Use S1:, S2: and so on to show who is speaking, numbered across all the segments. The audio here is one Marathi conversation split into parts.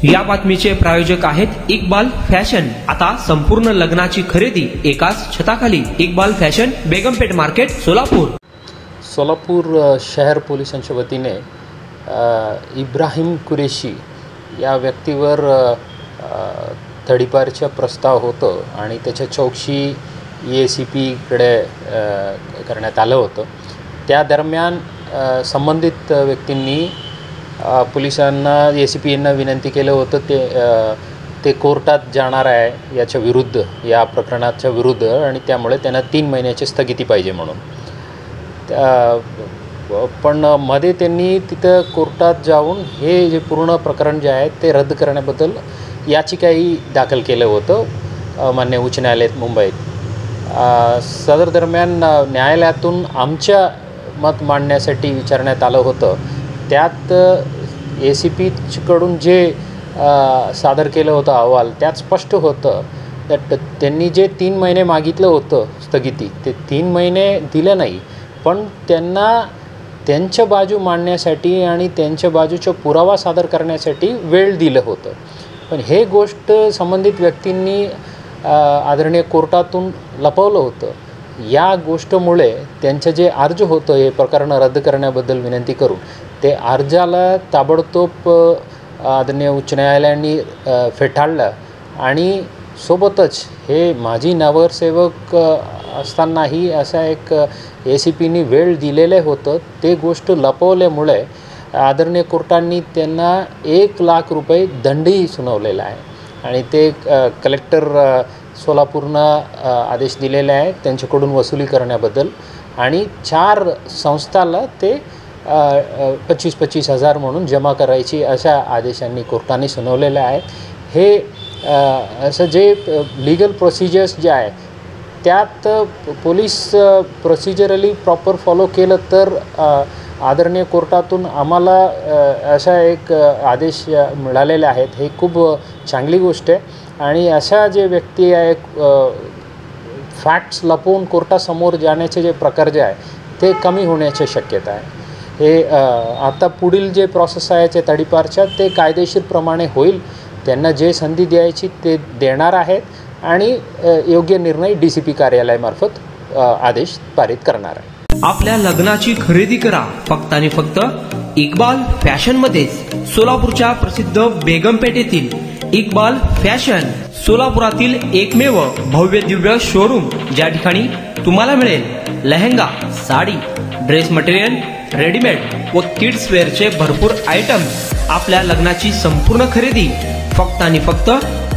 S1: या बातमीचे प्रायोजक आहेत इक्बाल फॅशन। आता संपूर्ण लग्नाची खरेदी एकाच छताखाली। Iqbal fashion, Begampeth market, Solapur.
S2: सोलापूर शहर पोलिसांच्या वतीने इब्राहिम कुरेशी या व्यक्तीवर तडीपारचा प्रस्ताव होतं आणि त्याच्या चौकशी ACPकडे करण्यात आलं होतं। त्या दरम्यान संबंधित व्यक्तींनी पोलिसांना ACPना विनंती केलं होतं ते कोर्टात जाणार आहे याच्या विरुद्ध, या प्रकरणाच्या विरुद्ध, आणि त्यामुळे त्यांना 3 महिन्याची स्थगिती पाहिजे म्हणून। पण मध्ये त्यांनी तिथं कोर्टात जाऊन हे जे पूर्ण प्रकरण जे आहे ते रद्द करण्याबद्दल याचिकाही दाखल केलं होतं मान्य उच्च न्यायालयात मुंबईत। सदर दरम्यान न्यायालयातून आमच्या मत मांडण्यासाठी विचारण्यात आलं होतं। त्यात ACPकडून जे सादर केलं होतं अहवाल, त्यात स्पष्ट होतं त्यात त्यांनी जे 3 महिने मागितलं होतं स्थगिती, ते 3 महिने दिलं नाही, पण त्यांना त्यांच्या बाजू मांडण्यासाठी आणि त्यांच्या बाजूचा पुरावा सादर करण्यासाठी वेळ दिलं होतं। पण हे गोष्ट संबंधित व्यक्तींनी आदरणीय कोर्टातून लपवलं होतं। या गोष्टीमुळे त्यांचं जे अर्ज होतं हे प्रकरण रद्द करण्याबद्दल विनंती करून ते अर्जाला ताबडतोब आदरणीय उच्च न्यायालयाने फेटाळलं आणि सोबतच हे माजी नगरसेवक असतानाही असा एक ACPनी वेळ दिलेले होतं, ते गोष्ट लपवल्यामुळे आदरणीय कोर्टांनी त्यांना 1 लाख रुपये दंडही सुनावलेला आहे आणि ते कलेक्टर सोलापूरनं आदेश दिलेले आहे त्यांच्याकडून वसुली करण्याबद्दल, आणि 4 संस्थाला ते 25-25 हजार म्हणून जमा करायची अशा आदेशांनी कोर्टाने सुनावलेले आहे। हे असं जे लीगल प्रोसिजर्स जे आहे त्यात पोलीस प्रोसिजरली प्रॉपर फॉलो केलं तर आदरणीय कोर्टातून आम्हाला अशा एक आदेश मिळालेले आहेत। हे खूप चांगली गोष्ट आहे आणि अशा जे व्यक्ती आहे फॅक्ट्स लपवून कोर्टासमोर जाण्याचे जे प्रकार जे आहे ते कमी होण्याची शक्यता आहे। हे आता पुढील जे प्रोसेस आहे ते तडीपारच्या ते कायदेशीरप्रमाणे होईल। त्यांना जे संधी द्यायची ते देणार आहेत आणि योग्य निर्णय DCP कार्यालयामार्फत आदेश पारित करणार आहे।
S1: आपल्या लग्नाची खरेदी करा फक्त आणि फक्त इक्बाल फॅशन मध्येच। सोलापूरच्या प्रसिद्ध बेगमपेठ येथील इक्बाल फॅशन सोलापुरातील एकमेव भव्य दिव्य शोरूम, ज्या ठिकाणी तुम्हाला मिळेल lehenga, sari, dress material, readymade व किड्स वेअरचे भरपूर आयटम्स। आपल्या लग्नाची संपूर्ण खरेदी फक्त आणि फक्त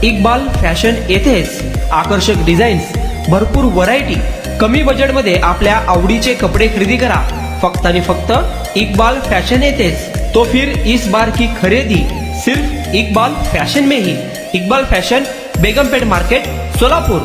S1: इक्बाल फॅशन येथेच। आकर्षक डिझाईन्स, भरपूर व्हरायटी, कमी बजेटमध्ये आपल्या आवडीचे कपडे खरेदी करा फक्त आणि फक्त इक्बाल फॅशन येथेच। तो फिर इस बार की खरेदी सिर्फ इक्बाल फैशन में ही। Iqbal fashion, Begampeth market, Solapur.